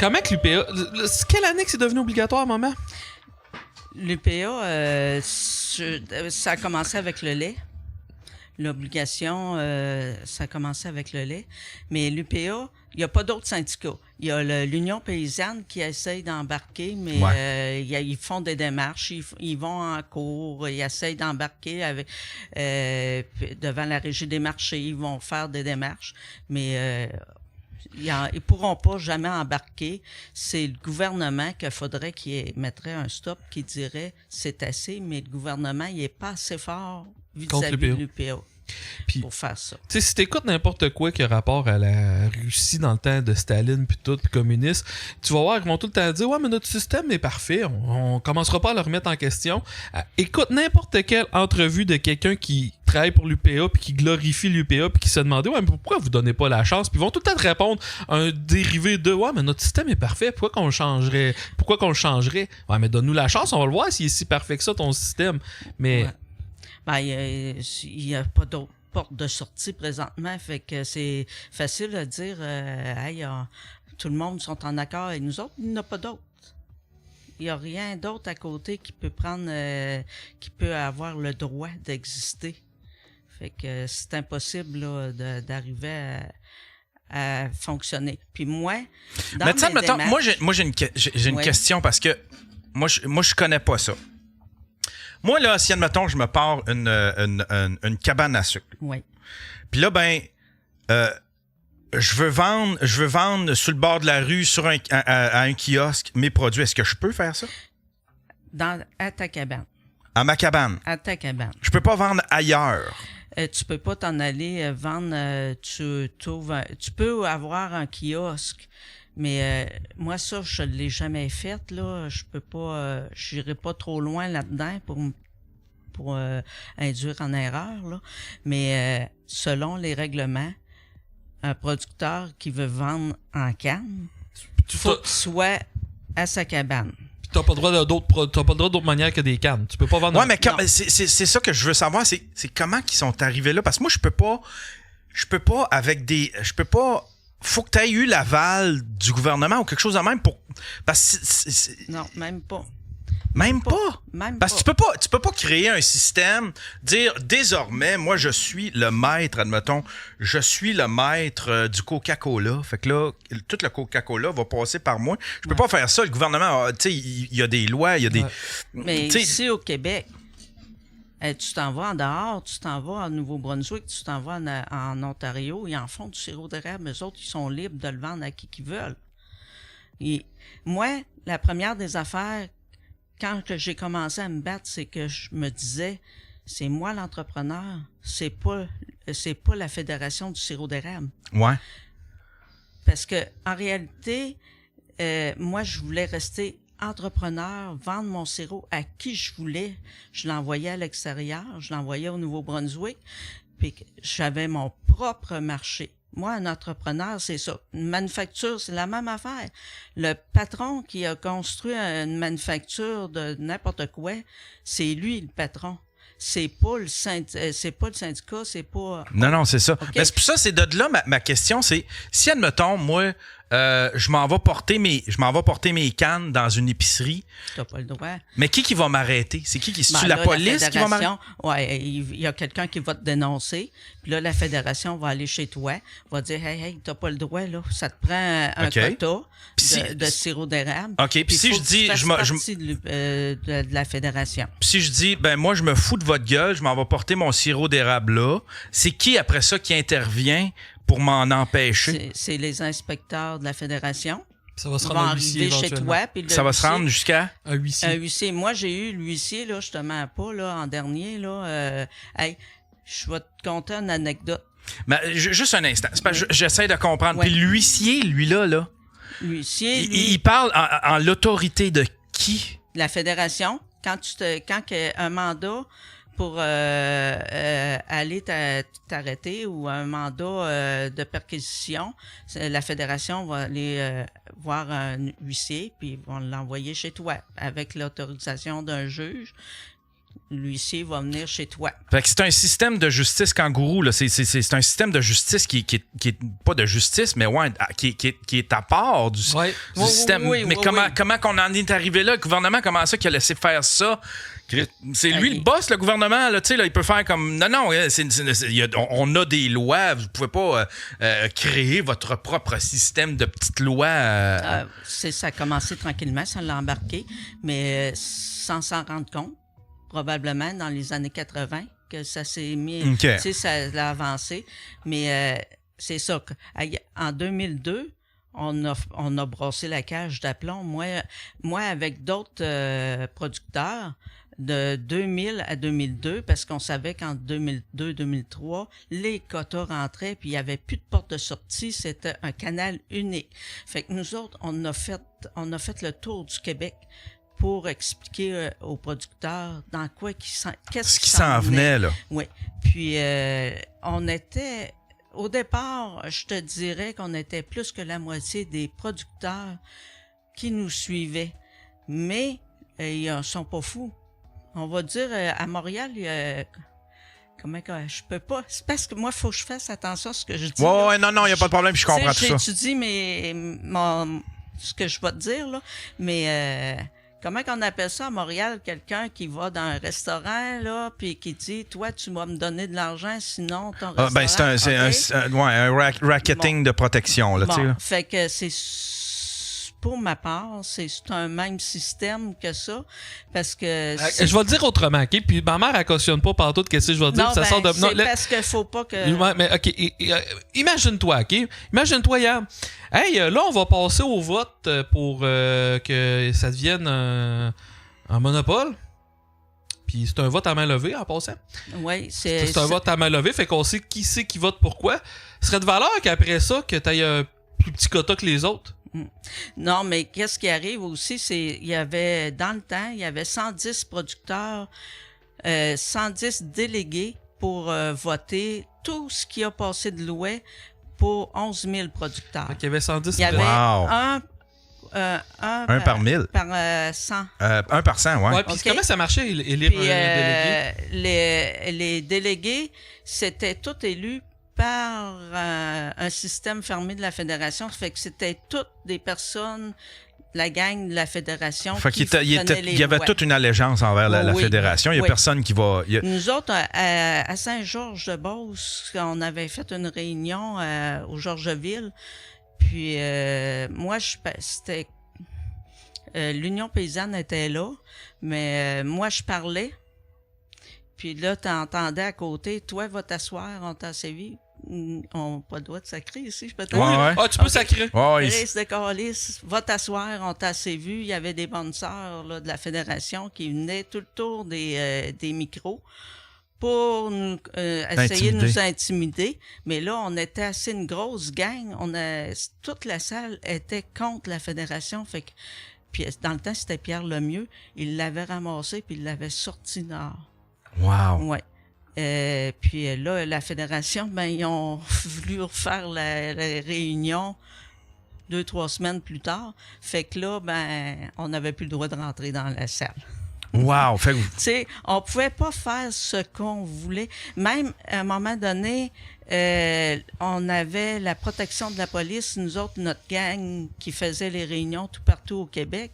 comment que l'UPA... Quelle année que c'est devenu obligatoire, maman? L'UPA, ça a commencé avec le lait. L'obligation, ça a commencé avec le lait. Mais l'UPA, il n'y a pas d'autres syndicats. Il y a l'Union paysanne qui essaye d'embarquer, mais ils font des démarches. Ils vont en cours, ils essayent d'embarquer avec devant la Régie des marchés. Ils vont faire des démarches, mais ils pourront pas jamais embarquer. C'est le gouvernement qu'il faudrait qu'il mettrait un stop, qui dirait c'est assez, mais le gouvernement il est pas assez fort vis-à-vis de l'UPA. Puis, pour faire ça. Tu sais, si t'écoutes n'importe quoi qui a rapport à la Russie dans le temps de Staline puis tout, puis communiste, tu vas voir qu'ils vont tout le temps dire « Ouais, mais notre système est parfait, on commencera pas à le remettre en question. » Écoute n'importe quelle entrevue de quelqu'un qui travaille pour l'UPA puis qui glorifie l'UPA puis qui se demande « Ouais, mais pourquoi vous donnez pas la chance? » Puis ils vont tout le temps te répondre un dérivé de « Ouais, mais notre système est parfait, pourquoi qu'on le changerait? Pourquoi qu'on le changerait? Ouais, mais donne-nous la chance, on va le voir s'il est si parfait que ça, ton système. » Mais... Ouais. Ben, il y a pas d'autre porte de sortie présentement, fait que c'est facile de dire hey, tout le monde sont en accord avec nous autres, il n'y en a pas d'autre. Il n'y a rien d'autre à côté qui peut qui peut avoir le droit d'exister. Fait que c'est impossible là, d'arriver à fonctionner. Puis moi, dans mais tu sais, mettons, démarches, moi j'ai une question parce que moi je connais pas ça. Moi, là, si, admettons, je me pars une cabane à sucre. Oui. Puis là, je veux vendre sur le bord de la rue, à un kiosque, mes produits. Est-ce que je peux faire ça? À ta cabane. À ma cabane? À ta cabane. Je peux pas vendre ailleurs? Tu peux pas t'en aller vendre... tu peux avoir un kiosque. Mais moi, ça, je l'ai jamais fait, là. Je peux pas... j'irai pas trop loin là-dedans pour induire en erreur, là. Mais selon les règlements, un producteur qui veut vendre en canne, il faut qu'il soit à sa cabane. Puis t'as pas le droit d'autre manière que des cannes. Tu peux pas vendre... Ouais, mais c'est ça que je veux savoir, c'est comment qu'ils sont arrivés là. Parce que moi, je peux pas avec des... Je peux pas... Faut que tu aies eu l'aval du gouvernement ou quelque chose de même pour... Parce que Non, même pas. Même pas? Même Parce que tu peux pas créer un système, dire désormais, moi je suis le maître, admettons, je suis le maître du Coca-Cola. Fait que là, tout le Coca-Cola va passer par moi. Je peux pas faire ça. Le gouvernement, tu sais, il y a des lois, il y a des... Mais ici au Québec, tu t'en vas en dehors, tu t'en vas en Nouveau-Brunswick, tu t'en vas en Ontario, ils en font du sirop d'érable. Eux autres, ils sont libres de le vendre à qui qu'ils veulent. Et moi, la première des affaires, quand que j'ai commencé à me battre, c'est que je me disais, c'est moi l'entrepreneur, c'est pas la Fédération du sirop d'érable. Ouais. Parce que en réalité, moi, je voulais rester entrepreneur, vendre mon sirop à qui je voulais. Je l'envoyais à l'extérieur, je l'envoyais au Nouveau-Brunswick, puis j'avais mon propre marché. Moi, un entrepreneur, c'est ça. Une manufacture, c'est la même affaire. Le patron qui a construit une manufacture de n'importe quoi, c'est lui le patron. C'est pas le syndicat, c'est pas... Non, c'est ça. Okay. Mais c'est pour ça, c'est de là ma question, c'est si, admettons, moi, je m'en vais porter mes cannes dans une épicerie. T'as pas le droit. Mais qui va m'arrêter? C'est qui c'est-tu la là, police qui va m'arrêter? Ouais, il y a quelqu'un qui va te dénoncer. Puis là, la fédération va aller chez toi, va dire hey, t'as pas le droit, là. Ça te prend un quota de sirop d'érable. OK, puis si je dis... de la fédération. Puis si je dis, moi, je me fous de votre gueule, je m'en vais porter mon sirop d'érable là, c'est qui, après ça, qui intervient pour m'en empêcher? C'est les inspecteurs de la fédération. Ça va se rendre à l'huissier chez toi. Puis ça va se rendre jusqu'à? Un huissier. Un huissier. Moi, j'ai eu l'huissier, là, justement, pas, là, en dernier, là. Je vais te conter une anecdote. Mais juste un instant. C'est pas, j'essaie de comprendre. Ouais. Puis l'huissier, lui, là. L'huissier, il parle en l'autorité de qui? La fédération. Quand un mandat pour aller t'arrêter ou un mandat de perquisition, la fédération va aller voir un huissier puis ils vont l'envoyer chez toi avec l'autorisation d'un juge l'huissier va venir chez toi. Fait que c'est un système de justice kangourou. Là. C'est un système de justice qui est pas de justice, mais ouais, qui est à part du système. Mais comment qu'on en est arrivé là? Le gouvernement, comment ça qu'il a laissé faire ça? C'est lui le boss, le gouvernement. Là, là, il peut faire comme... Non, on a des lois. Vous pouvez pas créer votre propre système de petites lois. Ça a commencé tranquillement, ça l'a embarqué, mais sans s'en rendre compte, probablement dans les années 80, que ça s'est mis... Okay. Tu sais, ça a avancé. Mais c'est ça. En 2002... On a brassé la cage d'aplomb. Moi avec d'autres producteurs, de 2000 à 2002, parce qu'on savait qu'en 2002-2003, les quotas rentraient, puis il n'y avait plus de porte de sortie, c'était un canal unique. Fait que nous autres, on a fait le tour du Québec pour expliquer aux producteurs dans quoi qu'est-ce qui s'en venait. Là. Oui. Puis on était... Au départ, je te dirais qu'on était plus que la moitié des producteurs qui nous suivaient. Mais ils sont pas fous. On va dire, à Montréal, il y a... Comment que je peux pas... C'est parce que moi, il faut que je fasse attention à ce que je dis. Ouais, non, il n'y a pas de problème, je comprends tout ça. J'étudie ce que je vais te dire, là. Mais... comment qu'on appelle ça à Montréal? Quelqu'un qui va dans un restaurant, là, puis qui dit, toi, tu vas me donner de l'argent, sinon ton restaurant... c'est un racketing de protection, là, tu sais. Fait que pour ma part, c'est un même système que ça, parce que... Je vais le dire autrement, OK? Puis ma mère, elle cautionne pas partout qu'est-ce que je vais dire. Non, ça sort de... c'est parce qu'il faut pas que... Mais OK, imagine-toi, OK? Imagine-toi, hier. Hey, là, on va passer au vote pour que ça devienne un monopole. Puis c'est un vote à main levée, en passant. Oui, c'est un vote à main levée, fait qu'on sait qui vote pourquoi. Ce serait de valeur qu'après ça, que tu aies un plus petit quota que les autres. Non, mais qu'est-ce qui arrive aussi, il y avait, dans le temps, il y avait 110 producteurs, 110 délégués pour voter tout ce qui a passé de loi pour 11 000 producteurs. Fait qu'il y avait 110. Il y avait un par 1000? Par 100. Un par 100, ouais. Ouais, puis comment ça marchait, élire un délégué? Les délégués, c'était tout élu par un système fermé de la fédération. Ça fait que c'était toutes des personnes, la gang de la fédération qui il y avait toute une allégeance envers la fédération. Il n'y a personne qui va... Nous autres, à Saint-Georges-de-Beauce, on avait fait une réunion au Georgeville. Puis moi, c'était... l'Union paysanne était là, mais moi, je parlais. Puis là, tu entendais à côté, toi, va t'asseoir, on t'a servi. On n'a pas le droit de sacrer ici, je peux te dire. Ouais. Ah, tu peux sacrer. Reste de calice, va t'asseoir, on t'a assez vu. Il y avait des bonnes sœurs là, de la fédération qui venaient tout le tour des micros pour nous, essayer de nous intimider. Mais là, on était assez une grosse gang. Toute la salle était contre la fédération. Fait que, puis dans le temps, c'était Pierre Lemieux. Il l'avait ramassé puis il l'avait sorti dehors. Wow! Ouais. Puis là, la fédération, ils ont voulu refaire la réunion 2-3 semaines plus tard. Fait que là, on n'avait plus le droit de rentrer dans la salle. Wow! Tu sais, on pouvait pas faire ce qu'on voulait. Même, à un moment donné, on avait la protection de la police, nous autres, notre gang qui faisait les réunions tout partout au Québec,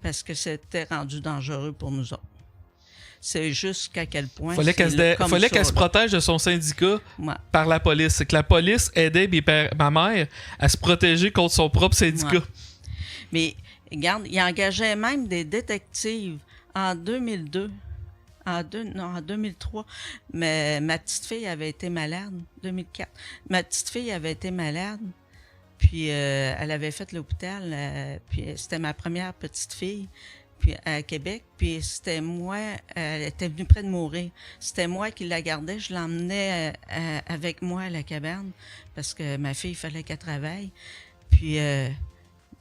parce que c'était rendu dangereux pour nous autres. C'est juste qu'à quel point... Fallait qu'elle se protège de son syndicat par la police. C'est que la police aidait ma mère à se protéger contre son propre syndicat. Ouais. Mais, regarde, il engageait même des détectives en 2002. En 2003. Mais ma petite fille avait été malade. 2004. Ma petite fille avait été malade. Puis, elle avait fait l'hôpital. Puis, c'était ma première petite fille. Puis à Québec, puis c'était moi, elle était venue près de mourir. C'était moi qui la gardais, je l'emmenais avec moi à la cabane parce que ma fille, il fallait qu'elle travaille. Puis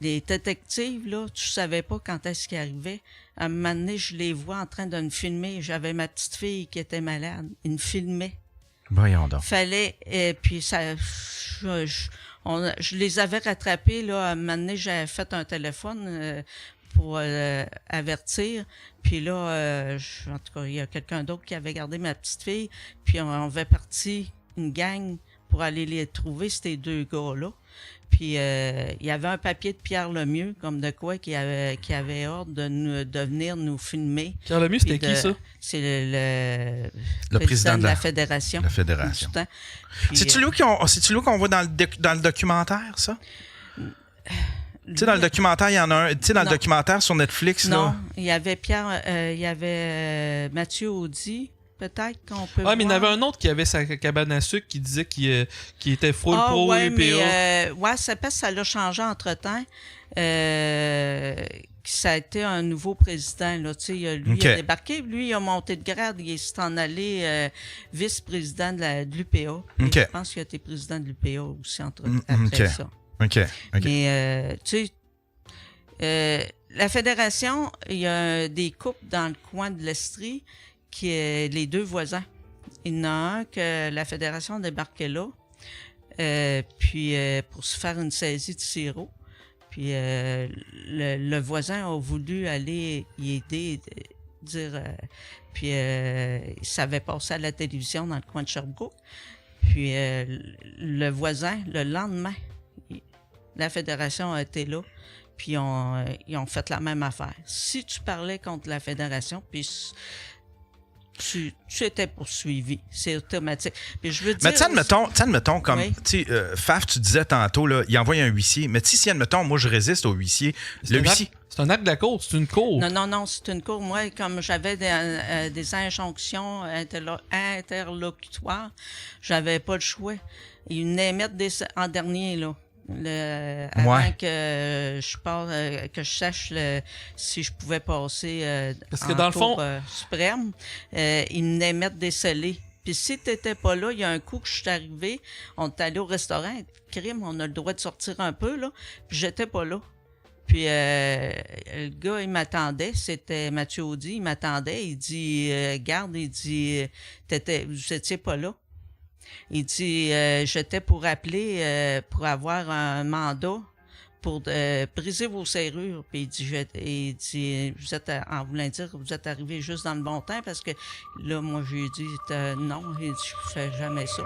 les détectives, là, tu savais pas quand est-ce qu'ils arrivaient. À un moment donné, je les vois en train de me filmer. J'avais ma petite fille qui était malade. Ils me filmaient. Voyons donc. Fallait, puis ça... Je les avais rattrapés, là. À un moment donné, j'avais fait un téléphone... pour avertir. Puis là, en tout cas, il y a quelqu'un d'autre qui avait gardé ma petite fille. Puis on avait parti une gang pour aller les trouver, ces 2 gars-là. Puis il y avait un papier de Pierre Lemieux, comme de quoi, qui avait ordre de venir nous filmer. Pierre Lemieux, c'était qui, ça? C'est le président de la fédération. La fédération. Puis, C'est-tu lui qu'on voit dans le documentaire, ça? Tu sais, dans le documentaire, il y en a un. Tu sais, dans le documentaire sur Netflix, non, là. il y avait il y avait Mathieu Audy, peut-être qu'on peut Ah, mais il y en voir. avait un autre qui avait sa cabane à sucre qui disait qu'il était full pro ouais, UPA. mais ça parce que ça l'a changé entre-temps. Ça a été un nouveau président, là. Tu sais, lui, il a débarqué. Lui, il a monté de grade. Il s'est en allé vice-président de l'UPA. Je pense qu'il a été président de l'UPA aussi après ça. OK. Mais, tu sais, la fédération, il y a des couples dans le coin de l'Estrie qui est les 2 voisins. Il y en a un que la fédération a débarqué là, puis pour se faire une saisie de sirop. Puis le voisin a voulu aller y aider, dire... puis ça avait passé à la télévision dans le coin de Sherbrooke. Puis le voisin, le lendemain, la fédération a été là, puis ils ont fait la même affaire. Si tu parlais contre la fédération, puis tu étais poursuivi. C'est automatique. Puis je veux dire... Mais tu sais, admettons, comme, oui. tu sais, Faf, tu disais tantôt, là, il envoie un huissier. Mais tu sais, si, admettons, moi, je résiste au huissier, le huissier... C'est un acte de la cour, c'est une cour. Non, c'est une cour. Moi, comme j'avais des injonctions interlocutoires, j'avais pas le choix. Ils venaient mettre en dernier, là. Avant que je parte, que je sache si je pouvais passer parce que dans le fond suprême, ils me venaient mettre des scellés. Puis si t'étais pas là, il y a un coup que je suis arrivé, on est allé au restaurant, crime, on a le droit de sortir un peu, là, puis j'étais pas là. Puis le gars, il m'attendait, c'était Mathieu Audy, il m'attendait, il dit, garde, il dit, vous étiez pas là. Il dit, j'étais pour appeler pour avoir un mandat pour briser vos serrures. Puis il dit, vous êtes, en voulant dire que vous êtes arrivé juste dans le bon temps parce que là, moi, j'ai dit non. Il dit, je fais jamais ça.